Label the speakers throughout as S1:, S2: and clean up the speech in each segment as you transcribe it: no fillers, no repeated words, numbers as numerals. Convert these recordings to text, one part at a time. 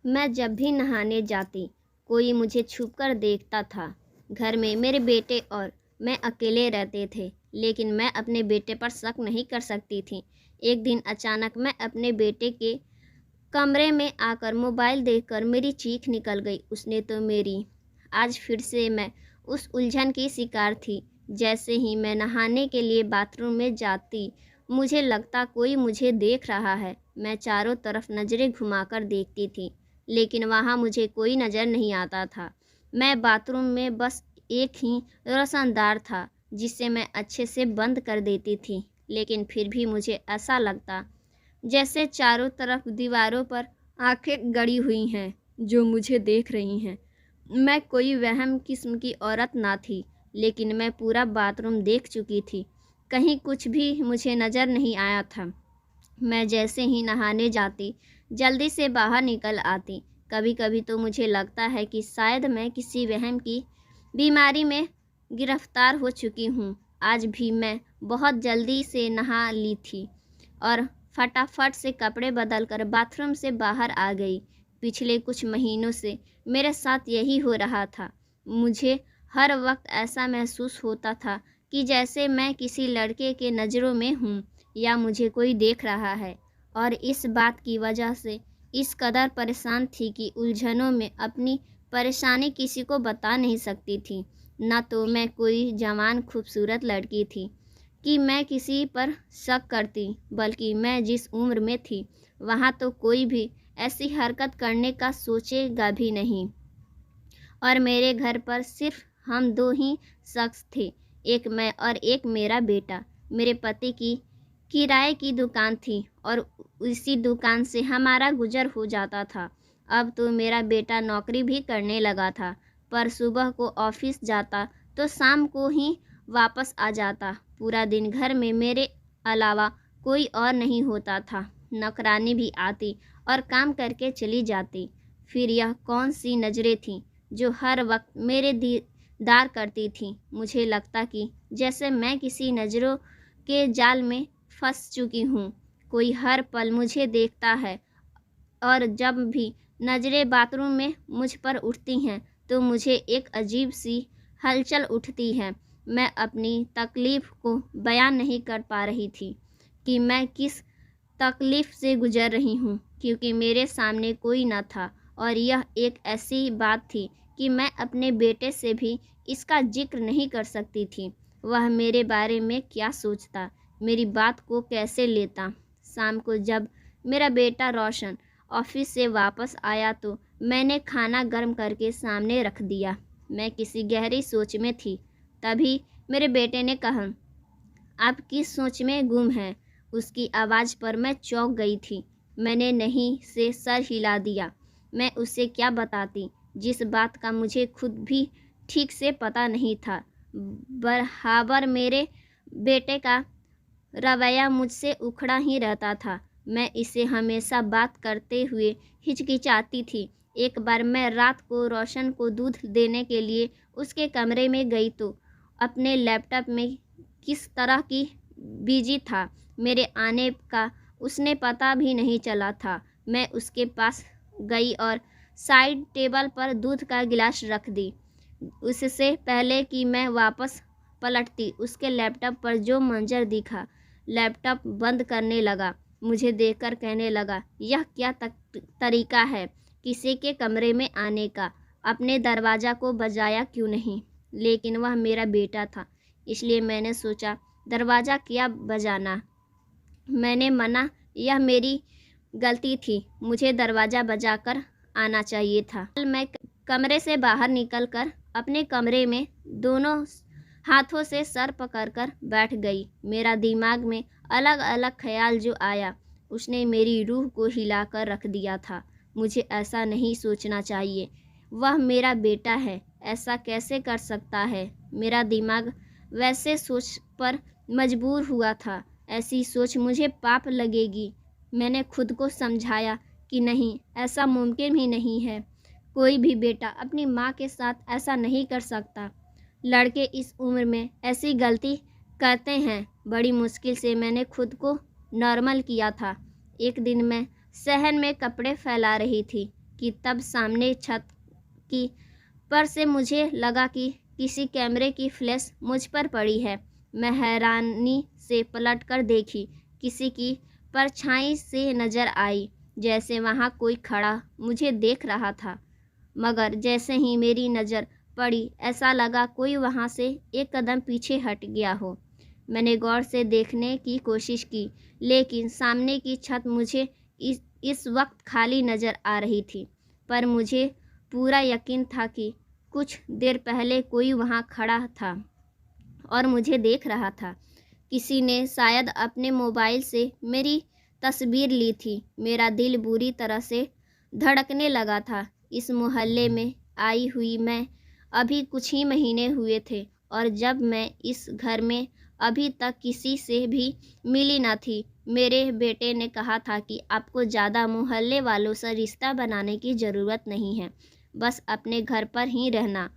S1: मैं जब भी नहाने जाती, कोई मुझे छुपकर देखता था। घर में मेरे बेटे और मैं अकेले रहते थे, लेकिन मैं अपने बेटे पर शक नहीं कर सकती थी। एक दिन अचानक मैं अपने बेटे के कमरे में आकर मोबाइल देखकर मेरी चीख निकल गई। उसने तो मेरी आज फिर से मैं उस उलझन की शिकार थी। जैसे ही मैं नहाने के लिए बाथरूम में जाती, मुझे लगता कोई मुझे देख रहा है। मैं चारों तरफ नज़रें घुमाकर देखती थी, लेकिन वहाँ मुझे कोई नज़र नहीं आता था। मैं बाथरूम में बस एक ही रोशनदान था, जिसे मैं अच्छे से बंद कर देती थी, लेकिन फिर भी मुझे ऐसा लगता जैसे चारों तरफ दीवारों पर आंखें गड़ी हुई हैं जो मुझे देख रही हैं। मैं कोई वहम किस्म की औरत ना थी, लेकिन मैं पूरा बाथरूम देख चुकी थी। कहीं कुछ भी मुझे नज़र नहीं आया था। मैं जैसे ही नहाने जाती, जल्दी से बाहर निकल आती। कभी कभी तो मुझे लगता है कि शायद मैं किसी वहम की बीमारी में गिरफ्तार हो चुकी हूँ। आज भी मैं बहुत जल्दी से नहा ली थी और फटाफट से कपड़े बदलकर बाथरूम से बाहर आ गई। पिछले कुछ महीनों से मेरे साथ यही हो रहा था। मुझे हर वक्त ऐसा महसूस होता था कि जैसे मैं किसी लड़के के नज़रों में हूँ या मुझे कोई देख रहा है, और इस बात की वजह से इस कदर परेशान थी कि उलझनों में अपनी परेशानी किसी को बता नहीं सकती थी। न तो मैं कोई जवान खूबसूरत लड़की थी कि मैं किसी पर शक करती, बल्कि मैं जिस उम्र में थी वहाँ तो कोई भी ऐसी हरकत करने का सोचेगा भी नहीं। और मेरे घर पर सिर्फ हम दो ही शख्स थे, एक मैं और एक मेरा बेटा। मेरे पति की किराए की दुकान थी और उसी दुकान से हमारा गुजर हो जाता था। अब तो मेरा बेटा नौकरी भी करने लगा था, पर सुबह को ऑफिस जाता तो शाम को ही वापस आ जाता। पूरा दिन घर में मेरे अलावा कोई और नहीं होता था। नौकरानी भी आती और काम करके चली जाती। फिर यह कौन सी नज़रें थीं जो हर वक्त मेरे दीदार करती थी। मुझे लगता कि जैसे मैं किसी नज़रों के जाल में फंस चुकी हूँ। कोई हर पल मुझे देखता है, और जब भी नज़रें बाथरूम में मुझ पर उठती हैं तो मुझे एक अजीब सी हलचल उठती है। मैं अपनी तकलीफ़ को बयान नहीं कर पा रही थी कि मैं किस तकलीफ़ से गुज़र रही हूँ, क्योंकि मेरे सामने कोई न था। और यह एक ऐसी बात थी कि मैं अपने बेटे से भी इसका जिक्र नहीं कर सकती थी। वह मेरे बारे में क्या सोचता, मेरी बात को कैसे लेता। शाम को जब मेरा बेटा रोशन ऑफिस से वापस आया तो मैंने खाना गर्म करके सामने रख दिया। मैं किसी गहरी सोच में थी। तभी मेरे बेटे ने कहा, आप किस सोच में गुम हैं? उसकी आवाज़ पर मैं चौंक गई थी। मैंने नहीं से सर हिला दिया। मैं उसे क्या बताती, जिस बात का मुझे खुद भी ठीक से पता नहीं था। बराबर मेरे बेटे का रवैया मुझसे उखड़ा ही रहता था। मैं इसे हमेशा बात करते हुए हिचकिचाती थी। एक बार मैं रात को रोशन को दूध देने के लिए उसके कमरे में गई तो अपने लैपटॉप में किस तरह की बिजी था। मेरे आने का उसने पता भी नहीं चला था। मैं उसके पास गई और साइड टेबल पर दूध का गिलास रख दी। उससे पहले कि मैं वापस पलटती, उसके लैपटॉप पर जो मंजर दिखा। लैपटॉप बंद करने लगा, मुझे देखकर कहने लगा, यह क्या तरीका है किसी के कमरे में आने का? अपने दरवाज़ा को बजाया क्यों नहीं? लेकिन वह मेरा बेटा था, इसलिए मैंने सोचा दरवाज़ा क्या बजाना। मैंने मना, यह मेरी गलती थी, मुझे दरवाज़ा बजाकर आना चाहिए था। मैं कमरे से बाहर निकलकर अपने कमरे में दोनों हाथों से सर पकड़कर बैठ गई। मेरा दिमाग में अलग अलग ख्याल जो आया, उसने मेरी रूह को हिलाकर रख दिया था। मुझे ऐसा नहीं सोचना चाहिए, वह मेरा बेटा है, ऐसा कैसे कर सकता है? मेरा दिमाग वैसे सोच पर मजबूर हुआ था। ऐसी सोच मुझे पाप लगेगी। मैंने खुद को समझाया कि नहीं, ऐसा मुमकिन ही नहीं है। कोई भी बेटा अपनी माँ के साथ ऐसा नहीं कर सकता। लड़के इस उम्र में ऐसी गलती करते हैं। बड़ी मुश्किल से मैंने खुद को नॉर्मल किया था। एक दिन मैं सहन में कपड़े फैला रही थी। कि तब सामने छत की पर से मुझे लगा कि किसी कैमरे की फ्लैश मुझ पर पड़ी है। मैं हैरानी से पलट कर देखी। किसी की परछाई से नज़र आई, जैसे वहाँ कोई खड़ा मुझे देख रहा था। मगर जैसे ही मेरी नज़र पड़ी, ऐसा लगा कोई वहाँ से एक कदम पीछे हट गया हो। मैंने गौर से देखने की कोशिश की, लेकिन सामने की छत मुझे इस वक्त खाली नज़र आ रही थी। पर मुझे पूरा यकीन था कि कुछ देर पहले कोई वहाँ खड़ा था और मुझे देख रहा था। किसी ने शायद अपने मोबाइल से मेरी तस्वीर ली थी। मेरा दिल बुरी तरह से धड़कने लगा था। इस मोहल्ले में आई हुई मैं अभी कुछ ही महीने हुए थे, और जब मैं इस घर में अभी तक किसी से भी मिली न थी। मेरे बेटे ने कहा था कि आपको ज़्यादा मोहल्ले वालों से रिश्ता बनाने की ज़रूरत नहीं है, बस अपने घर पर ही रहना।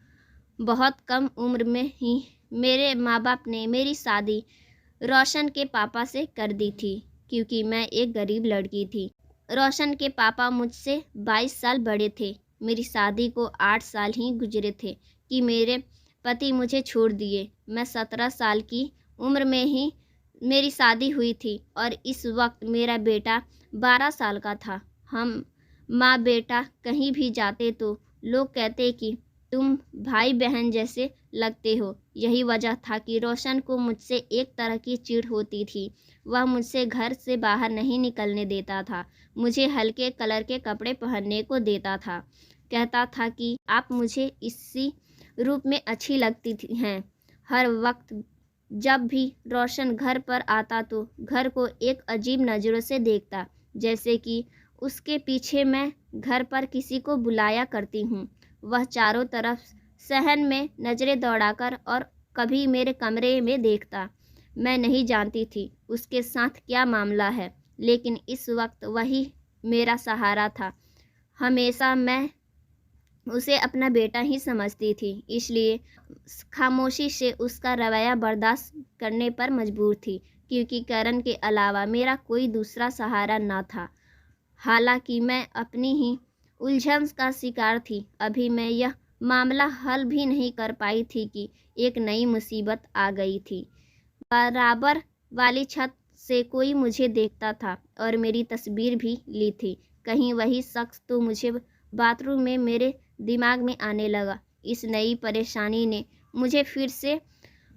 S1: बहुत कम उम्र में ही मेरे माँ बाप ने मेरी शादी रोशन के पापा से कर दी थी, क्योंकि मैं एक गरीब लड़की थी। रोशन के पापा मुझसे 22 साल बड़े थे। मेरी शादी को 8 साल ही गुजरे थे कि मेरे पति मुझे छोड़ दिए। मैं 17 साल की उम्र में ही मेरी शादी हुई थी और इस वक्त मेरा बेटा 12 साल का था। हम माँ बेटा कहीं भी जाते तो लोग कहते कि तुम भाई बहन जैसे लगते हो। यही वजह था कि रोशन को मुझसे एक तरह की चिढ़ होती थी। वह मुझसे घर से बाहर नहीं निकलने देता था। मुझे हल्के कलर के कपड़े पहनने को देता था। कहता था कि आप मुझे इसी रूप में अच्छी लगती हैं। हर वक्त जब भी रोशन घर पर आता तो घर को एक अजीब नज़रों से देखता, जैसे कि उसके पीछे मैं घर पर किसी को बुलाया करती हूँ। वह चारों तरफ सहन में नज़रें दौड़ाकर और कभी मेरे कमरे में देखता। मैं नहीं जानती थी उसके साथ क्या मामला है, लेकिन इस वक्त वही मेरा सहारा था। हमेशा मैं उसे अपना बेटा ही समझती थी, इसलिए खामोशी से उसका रवैया बर्दाश्त करने पर मजबूर थी, क्योंकि करण के अलावा मेरा कोई दूसरा सहारा न था। हालांकि मैं अपनी ही उलझन का शिकार थी। अभी मैं यह मामला हल भी नहीं कर पाई थी कि एक नई मुसीबत आ गई थी। बराबर वाली छत से कोई मुझे देखता था और मेरी तस्वीर भी ली थी। कहीं वही शख्स तो मुझे बाथरूम में मेरे दिमाग में आने लगा। इस नई परेशानी ने मुझे फिर से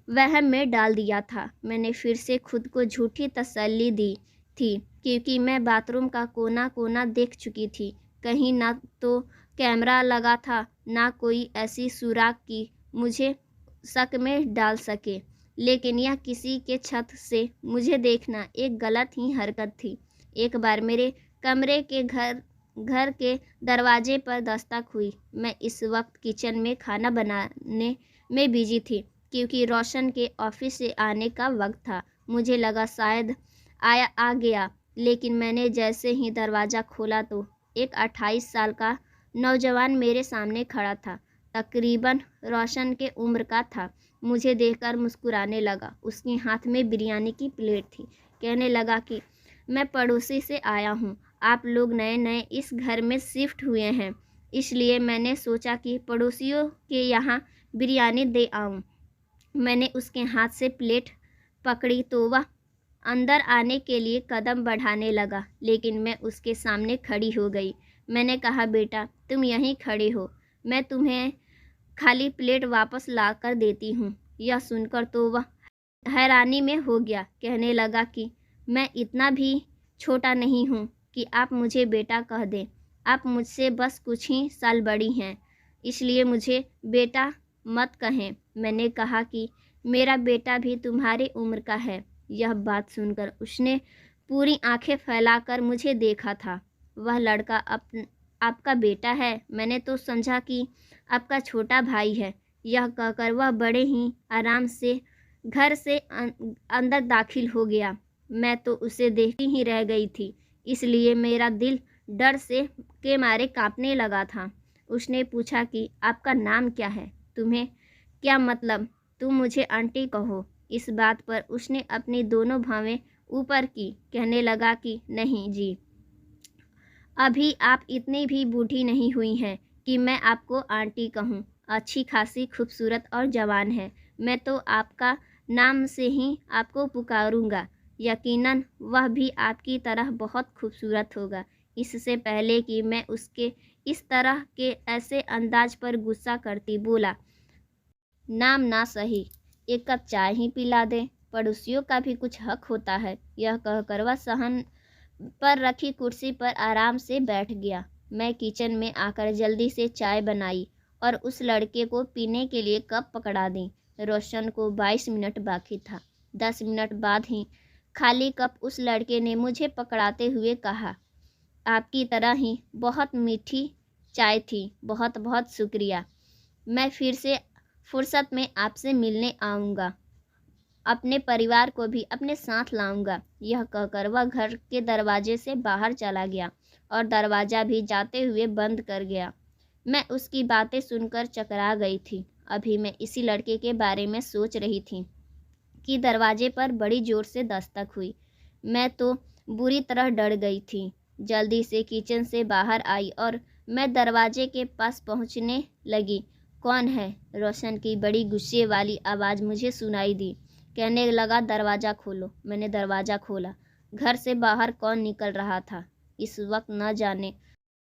S1: वहम में डाल दिया था। मैंने फिर से खुद को झूठी तसल्ली दी थी, क्योंकि मैं बाथरूम का कोना कोना देख चुकी थी। कहीं ना तो कैमरा लगा था, ना कोई ऐसी सुराग की मुझे शक में डाल सके। लेकिन यह किसी के छत से मुझे देखना एक गलत ही हरकत थी। एक बार मेरे कमरे के घर के दरवाजे पर दस्तक हुई। मैं इस वक्त किचन में खाना बनाने में बिजी थी, क्योंकि रोशन के ऑफिस से आने का वक्त था। मुझे लगा शायद आ गया, लेकिन मैंने जैसे ही दरवाज़ा खोला तो एक 28 साल का नौजवान मेरे सामने खड़ा था। तकरीबन रोशन के उम्र का था। मुझे देखकर मुस्कुराने लगा। उसके हाथ में बिरयानी की प्लेट थी। कहने लगा कि मैं पड़ोसी से आया हूँ। आप लोग नए नए इस घर में शिफ्ट हुए हैं, इसलिए मैंने सोचा कि पड़ोसियों के यहाँ बिरयानी दे आऊँ। मैंने उसके हाथ से प्लेट पकड़ी तो वह अंदर आने के लिए कदम बढ़ाने लगा, लेकिन मैं उसके सामने खड़ी हो गई। मैंने कहा, बेटा तुम यहीं खड़े हो, मैं तुम्हें खाली प्लेट वापस ला कर देती हूँ। यह सुनकर तो वह हैरानी में हो गया। कहने लगा कि मैं इतना भी छोटा नहीं हूँ कि आप मुझे बेटा कह दें। आप मुझसे बस कुछ ही साल बड़ी हैं, इसलिए मुझे बेटा मत कहें। मैंने कहा कि मेरा बेटा भी तुम्हारी उम्र का है। यह बात सुनकर उसने पूरी आंखें फैलाकर मुझे देखा था। वह लड़का आपका बेटा है? मैंने तो समझा कि आपका छोटा भाई है। यह कहकर वह बड़े ही आराम से घर से अंदर दाखिल हो गया। मैं तो उसे देखती ही रह गई थी, इसलिए मेरा दिल डर से के मारे कांपने लगा था। उसने पूछा कि आपका नाम क्या है? तुम्हें क्या मतलब? तुम मुझे आंटी कहो। इस बात पर उसने अपनी दोनों भौहें ऊपर की। कहने लगा कि नहीं जी, अभी आप इतनी भी बूढ़ी नहीं हुई हैं कि मैं आपको आंटी कहूँ। अच्छी खासी खूबसूरत और जवान है। मैं तो आपका नाम से ही आपको पुकारूंगा। यकीनन वह भी आपकी तरह बहुत खूबसूरत होगा। इससे पहले कि मैं उसके इस तरह के ऐसे अंदाज पर गुस्सा करती, बोला, नाम ना सही, एक कप चाय ही पिला दे। पड़ोसियों का भी कुछ हक होता है। यह कहकर वह सहन पर रखी कुर्सी पर आराम से बैठ गया। मैं किचन में आकर जल्दी से चाय बनाई और उस लड़के को पीने के लिए कप पकड़ा दी। रोशन को 22 मिनट बाकी था। 10 मिनट बाद ही खाली कप उस लड़के ने मुझे पकड़ाते हुए कहा, आपकी तरह ही बहुत मीठी चाय थी, बहुत बहुत शुक्रिया। मैं फिर से फुर्सत में आपसे मिलने आऊँगा। अपने परिवार को भी अपने साथ लाऊंगा। यह कहकर वह घर के दरवाजे से बाहर चला गया और दरवाज़ा भी जाते हुए बंद कर गया। मैं उसकी बातें सुनकर चकरा गई थी। अभी मैं इसी लड़के के बारे में सोच रही थी कि दरवाजे पर बड़ी ज़ोर से दस्तक हुई। मैं तो बुरी तरह डर गई थी। जल्दी से किचन से बाहर आई और मैं दरवाजे के पास पहुंचने लगी। कौन है? रोशन की बड़ी गुस्से वाली आवाज़ मुझे सुनाई दी। कहने लगा, दरवाज़ा खोलो। मैंने दरवाज़ा खोला। घर से बाहर कौन निकल रहा था इस वक्त न जाने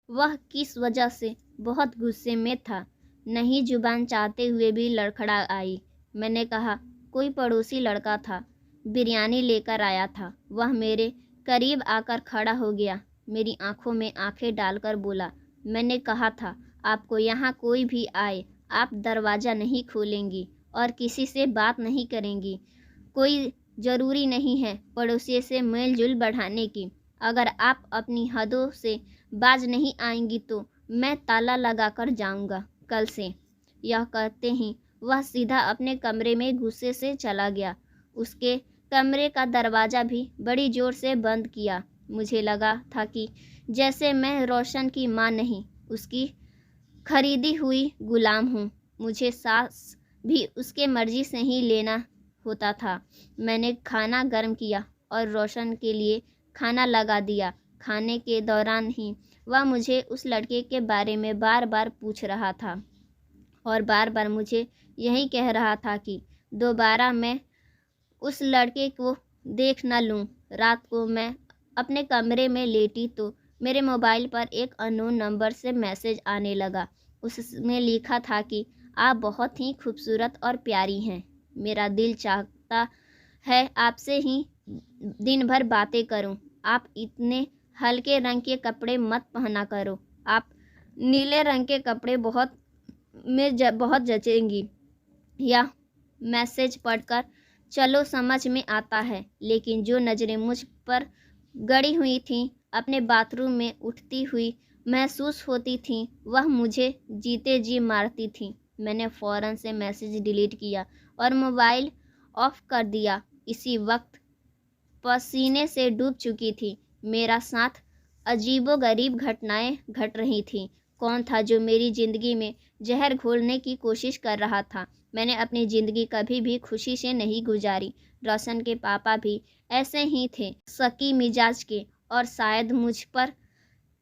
S1: वह किस वजह से बहुत गुस्से में था। नहीं जुबान चाहते हुए भी लड़खड़ा आई। मैंने कहा, कोई पड़ोसी लड़का था, बिरयानी लेकर आया था। वह मेरे करीब आकर खड़ा हो गया, मेरी आंखों में आंखें डालकर बोला, मैंने कहा था आपको यहाँ कोई भी आए आप दरवाज़ा नहीं खोलेंगी और किसी से बात नहीं करेंगी। कोई ज़रूरी नहीं है पड़ोसी से मेलजोल बढ़ाने की। अगर आप अपनी हदों से बाज नहीं आएंगी तो मैं ताला लगाकर जाऊंगा कल से। यह कहते ही वह सीधा अपने कमरे में गुस्से से चला गया। उसके कमरे का दरवाज़ा भी बड़ी ज़ोर से बंद किया। मुझे लगा था कि जैसे मैं रोशन की माँ नहीं, उसकी खरीदी हुई गुलाम हूँ। मुझे सांस भी उसके मर्जी से ही लेना होता था। मैंने खाना गर्म किया और रोशन के लिए खाना लगा दिया। खाने के दौरान ही वह मुझे उस लड़के के बारे में बार बार पूछ रहा था और बार बार मुझे यही कह रहा था कि दोबारा मैं उस लड़के को देख न लूँ। रात को मैं अपने कमरे में लेटी तो मेरे मोबाइल पर एक अननोन नंबर से मैसेज आने लगा। उसमें लिखा था कि आप बहुत ही खूबसूरत और प्यारी हैं। मेरा दिल चाहता है आपसे ही दिन भर बातें करूं। आप इतने हल्के रंग के कपड़े मत पहना करो। आप नीले रंग के कपड़े बहुत जचेंगी। यह मैसेज पढ़कर चलो समझ में आता है, लेकिन जो नज़रें मुझ पर गड़ी हुई थीं, अपने बाथरूम में उठती हुई महसूस होती थीं, वह मुझे जीते जी मारती थीं। मैंने फ़ौरन से मैसेज डिलीट किया और मोबाइल ऑफ कर दिया। इसी वक्त पसीने से डूब चुकी थी। मेरा साथ अजीबोगरीब घटनाएं घट रही थीं। कौन था जो मेरी ज़िंदगी में जहर घोलने की कोशिश कर रहा था? मैंने अपनी ज़िंदगी कभी भी खुशी से नहीं गुजारी। रोशन के पापा भी ऐसे ही थे, शकी मिजाज के, और शायद मुझ पर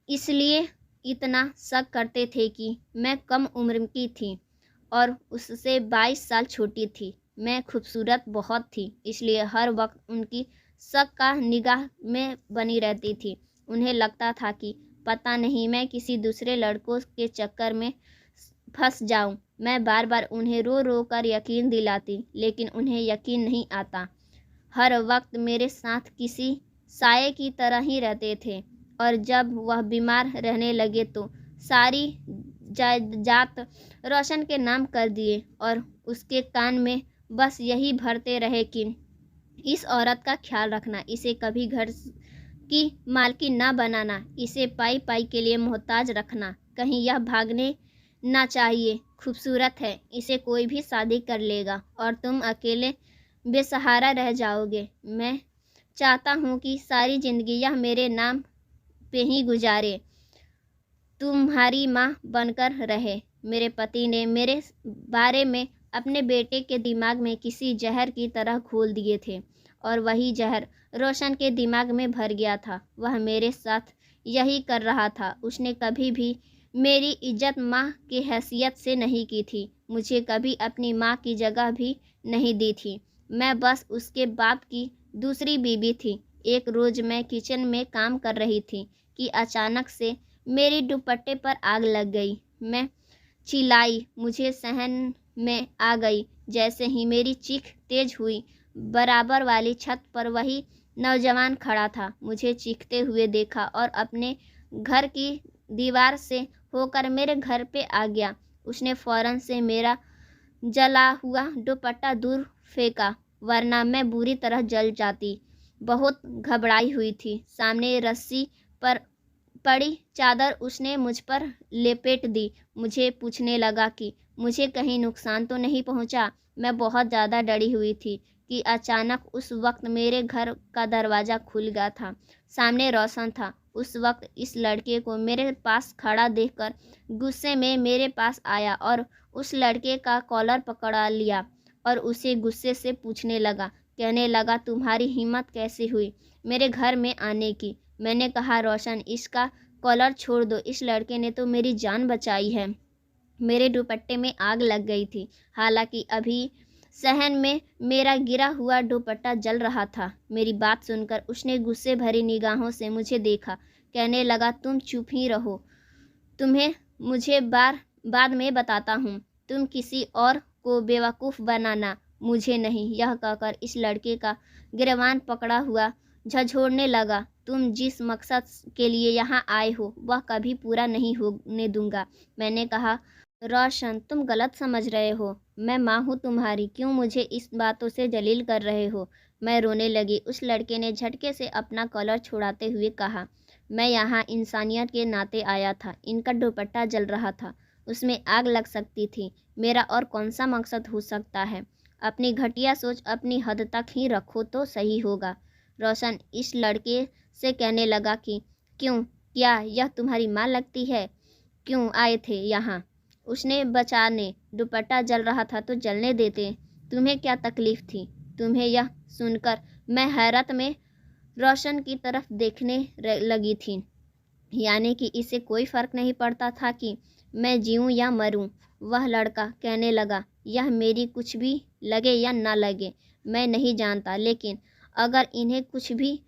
S1: इसलिए इतना शक करते थे कि मैं कम उम्र की थी और उससे 22 साल छोटी थी। मैं खूबसूरत बहुत थी, इसलिए हर वक्त उनकी शक का निगाह में बनी रहती थी। उन्हें लगता था कि पता नहीं मैं किसी दूसरे लड़कों के चक्कर में फंस जाऊं। मैं बार बार उन्हें रो रो कर यकीन दिलाती, लेकिन उन्हें यकीन नहीं आता। हर वक्त मेरे साथ किसी साये की तरह ही रहते थे और जब वह बीमार रहने लगे तो सारी जात रोशन के नाम कर दिए और उसके कान में बस यही भरते रहे कि इस औरत का ख्याल रखना, इसे कभी घर की मालकिन ना बनाना, इसे पाई पाई के लिए मोहताज रखना, कहीं यह भागने ना चाहिए। खूबसूरत है, इसे कोई भी शादी कर लेगा और तुम अकेले बेसहारा रह जाओगे। मैं चाहता हूँ कि सारी ज़िंदगी यह मेरे नाम पे ही गुजारे, तुम्हारी माँ बनकर रहे। मेरे पति ने मेरे बारे में अपने बेटे के दिमाग में किसी जहर की तरह घोल दिए थे और वही जहर रोशन के दिमाग में भर गया था। वह मेरे साथ यही कर रहा था। उसने कभी भी मेरी इज्जत माँ की हैसियत से नहीं की थी, मुझे कभी अपनी माँ की जगह भी नहीं दी थी। मैं बस उसके बाप की दूसरी बीवी थी। एक रोज़ मैं किचन में काम कर रही थी कि अचानक से मेरी दुपट्टे पर आग लग गई। मैं चिल्लाई, मुझे सहन में आ गई। जैसे ही मेरी चीख तेज हुई, बराबर वाली छत पर वही नौजवान खड़ा था। मुझे चीखते हुए देखा और अपने घर की दीवार से होकर मेरे घर पे आ गया। उसने फ़ौरन से मेरा जला हुआ दुपट्टा दूर फेंका, वरना मैं बुरी तरह जल जाती। बहुत घबराई हुई थी। सामने रस्सी पर पड़ी चादर उसने मुझ पर लपेट दी। मुझे पूछने लगा कि मुझे कहीं नुकसान तो नहीं पहुंचा। मैं बहुत ज़्यादा डरी हुई थी कि अचानक उस वक्त मेरे घर का दरवाज़ा खुल गया था। सामने रोशन था। उस वक्त इस लड़के को मेरे पास खड़ा देखकर गुस्से में मेरे पास आया और उस लड़के का कॉलर पकड़ा लिया और उसे गुस्से से पूछने लगा, कहने लगा, तुम्हारी हिम्मत कैसे हुई मेरे घर में आने की? मैंने कहा, रोशन, इसका कॉलर छोड़ दो, इस लड़के ने तो मेरी जान बचाई है। मेरे दुपट्टे में आग लग गई थी। हालांकि अभी सहन में मेरा गिरा हुआ दुपट्टा जल रहा था। मेरी बात सुनकर उसने गुस्से भरी निगाहों से मुझे देखा। कहने लगा, तुम चुप ही रहो, तुम्हें मुझे बाद में बताता हूँ। तुम किसी और को बेवकूफ़ बनाना, मुझे नहीं। यह कहकर इस लड़के का गिरबान पकड़ा हुआ झंझोड़ने लगा। तुम जिस मकसद के लिए यहाँ आए हो वह कभी पूरा नहीं होने दूंगा। मैंने कहा, रोशन, तुम गलत समझ रहे हो। मैं माँ हूँ तुम्हारी, क्यों मुझे इस बातों से जलील कर रहे हो? मैं रोने लगी। उस लड़के ने झटके से अपना कॉलर छुड़ाते हुए कहा, मैं यहाँ इंसानियत के नाते आया था। इनका दुपट्टा जल रहा था, उसमें आग लग सकती थी। मेरा और कौन सा मकसद हो सकता है? अपनी घटिया सोच अपनी हद तक ही रखो तो सही होगा। रोशन इस लड़के से कहने लगा कि क्यों, क्या यह तुम्हारी माँ लगती है? क्यों आए थे यहाँ उसने बचाने? दुपट्टा जल रहा था तो जलने देते, तुम्हें क्या तकलीफ़ थी? तुम्हें? यह सुनकर मैं हैरत में रोशन की तरफ देखने लगी थी। यानी कि इसे कोई फ़र्क नहीं पड़ता था कि मैं जीऊँ या मरूँ। वह लड़का कहने लगा, यह मेरी कुछ भी लगे या ना लगे मैं नहीं जानता, लेकिन अगर इन्हें कुछ भी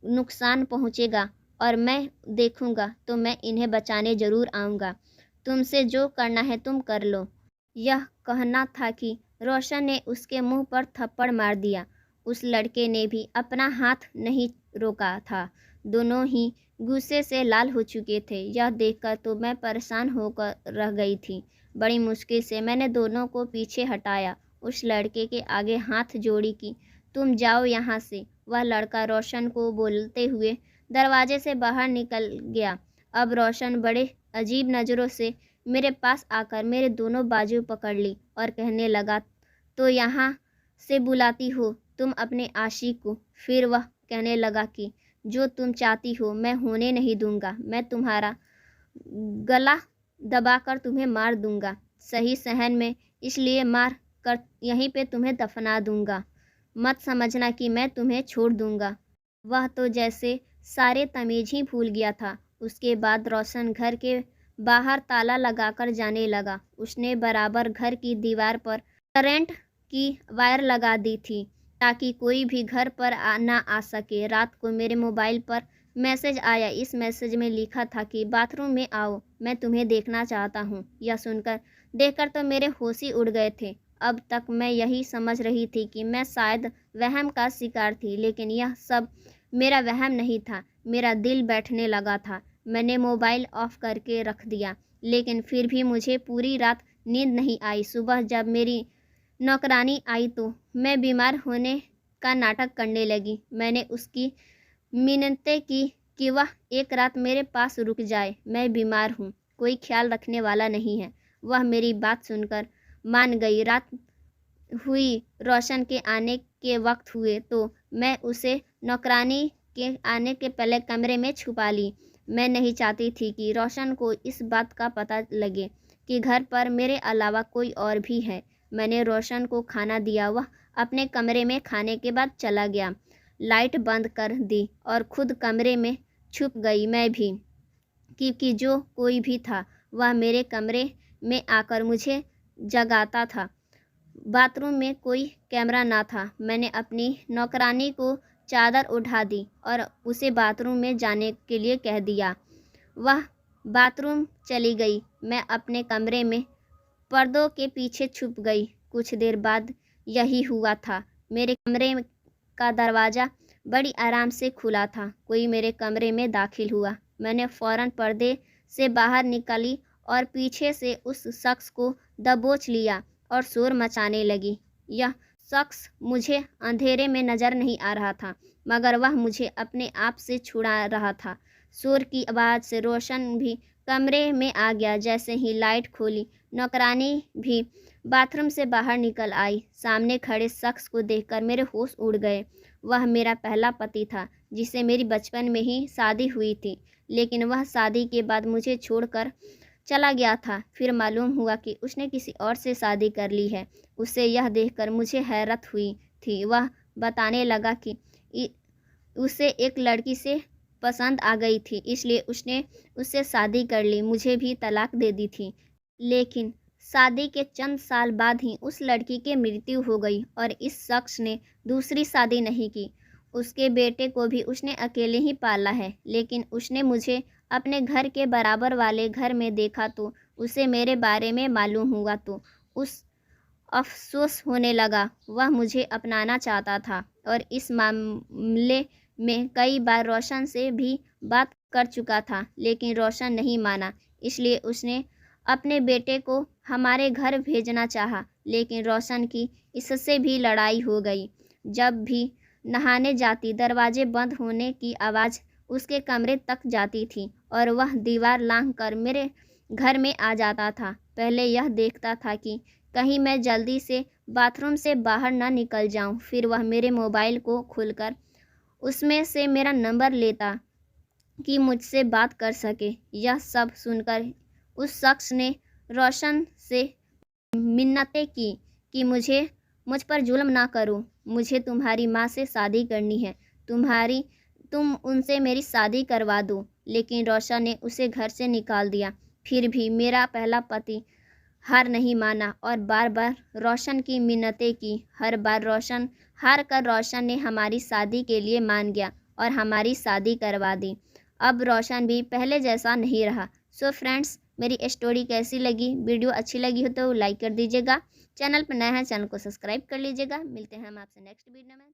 S1: नुकसान पहुँचेगा और मैं देखूँगा तो मैं इन्हें बचाने ज़रूर आऊँगा। तुमसे जो करना है तुम कर लो। यह कहना था कि रोशन ने उसके मुंह पर थप्पड़ मार दिया। उस लड़के ने भी अपना हाथ नहीं रोका था। दोनों ही गुस्से से लाल हो चुके थे। यह देखकर तो मैं परेशान होकर रह गई थी। बड़ी मुश्किल से मैंने दोनों को पीछे हटाया, उस लड़के के आगे हाथ जोड़ी कि तुम जाओ यहाँ से। वह लड़का रोशन को बोलते हुए दरवाजे से बाहर निकल गया। अब रोशन बड़े अजीब नज़रों से मेरे पास आकर मेरे दोनों बाजू पकड़ ली और कहने लगा, तो यहाँ से बुलाती हो तुम अपने आशिक को? फिर वह कहने लगा कि जो तुम चाहती हो मैं होने नहीं दूंगा। मैं तुम्हारा गला दबाकर तुम्हें मार दूंगा, सही सहन में, इसलिए मार कर यहीं पे तुम्हें दफना दूंगा। मत समझना कि मैं तुम्हें छोड़ दूंगा। वह तो जैसे सारे तमीज़ ही भूल गया था। उसके बाद रोशन घर के बाहर ताला लगाकर जाने लगा। उसने बराबर घर की दीवार पर करंट की वायर लगा दी थी ताकि कोई भी घर पर ना आ सके। रात को मेरे मोबाइल पर मैसेज आया। इस मैसेज में लिखा था कि बाथरूम में आओ, मैं तुम्हें देखना चाहता हूँ। यह सुनकर देखकर तो मेरे होश ही उड़ गए थे। अब तक मैं यही समझ रही थी कि मैं शायद वहम का शिकार थी, लेकिन यह सब मेरा वहम नहीं था। मेरा दिल बैठने लगा था। मैंने मोबाइल ऑफ करके रख दिया, लेकिन फिर भी मुझे पूरी रात नींद नहीं आई। सुबह जब मेरी नौकरानी आई तो मैं बीमार होने का नाटक करने लगी। मैंने उसकी मिन्नतें की कि वह एक रात मेरे पास रुक जाए। मैं बीमार हूँ, कोई ख्याल रखने वाला नहीं है। वह मेरी बात सुनकर मान गई। रात हुई, रोशन के आने के वक्त हुए तो मैं उसे नौकरानी के आने के पहले कमरे में छुपा ली। मैं नहीं चाहती थी कि रोशन को इस बात का पता लगे कि घर पर मेरे अलावा कोई और भी है। मैंने रोशन को खाना दिया। वह अपने कमरे में खाने के बाद चला गया। लाइट बंद कर दी और खुद कमरे में छुप गई। मैं भी क्योंकि जो कोई भी था वह मेरे कमरे में आकर मुझे जगाता था। बाथरूम में कोई कैमरा ना था। मैंने अपनी नौकरानी को चादर उठा दी और उसे बाथरूम में जाने के लिए कह दिया। वह बाथरूम चली गई। मैं अपने कमरे में पर्दों के पीछे छुप गई। कुछ देर बाद यही हुआ था। मेरे कमरे का दरवाज़ा बड़ी आराम से खुला था। कोई मेरे कमरे में दाखिल हुआ। मैंने फ़ौरन पर्दे से बाहर निकली और पीछे से उस शख्स को दबोच लिया और शोर मचाने लगी। यह शख्स मुझे अंधेरे में नज़र नहीं आ रहा था, मगर वह मुझे अपने आप से छुड़ा रहा था। शोर की आवाज़ से रोशन भी कमरे में आ गया। जैसे ही लाइट खोली, नौकरानी भी बाथरूम से बाहर निकल आई। सामने खड़े शख्स को देखकर मेरे होश उड़ गए। वह मेरा पहला पति था, जिससे मेरी बचपन में ही शादी हुई थी, लेकिन वह शादी के बाद मुझे छोड़कर चला गया था। फिर मालूम हुआ कि उसने किसी और से शादी कर ली है। उसे यह देखकर मुझे हैरत हुई थी। वह बताने लगा कि उसे एक लड़की से पसंद आ गई थी, इसलिए उसने उससे शादी कर ली, मुझे भी तलाक दे दी थी। लेकिन शादी के चंद साल बाद ही उस लड़की की मृत्यु हो गई और इस शख्स ने दूसरी शादी नहीं की। उसके बेटे को भी उसने अकेले ही पाला है, लेकिन उसने मुझे अपने घर के बराबर वाले घर में देखा तो उसे मेरे बारे में मालूम हुआ तो उस अफसोस होने लगा। वह मुझे अपनाना चाहता था और इस मामले में कई बार रोशन से भी बात कर चुका था, लेकिन रोशन नहीं माना। इसलिए उसने अपने बेटे को हमारे घर भेजना चाहा, लेकिन रोशन की इससे भी लड़ाई हो गई। जब भी नहाने जाती, दरवाजे बंद होने की आवाज़ उसके कमरे तक जाती थी और वह दीवार लांघकर मेरे घर में आ जाता था। पहले यह देखता था कि कहीं मैं जल्दी से बाथरूम से बाहर न निकल जाऊं। फिर वह मेरे मोबाइल को खोलकर उसमें से मेरा नंबर लेता कि मुझसे बात कर सके। यह सब सुनकर उस शख्स ने रोशन से मिन्नतें की कि मुझ पर जुल्म ना करो, मुझे तुम्हारी माँ से शादी करनी है, तुम उनसे मेरी शादी करवा दो। लेकिन रोशन ने उसे घर से निकाल दिया। फिर भी मेरा पहला पति हार नहीं माना और बार बार रोशन की मिन्नतें की। हर बार रोशन हार कर रोशन ने हमारी शादी के लिए मान गया और हमारी शादी करवा दी। अब रोशन भी पहले जैसा नहीं रहा। सो फ्रेंड्स, मेरी स्टोरी कैसी लगी? वीडियो अच्छी लगी हो तो लाइक कर दीजिएगा। चैनल पर नया है, चैनल को सब्सक्राइब कर लीजिएगा। मिलते हैं हम आपसे नेक्स्ट वीडियो में।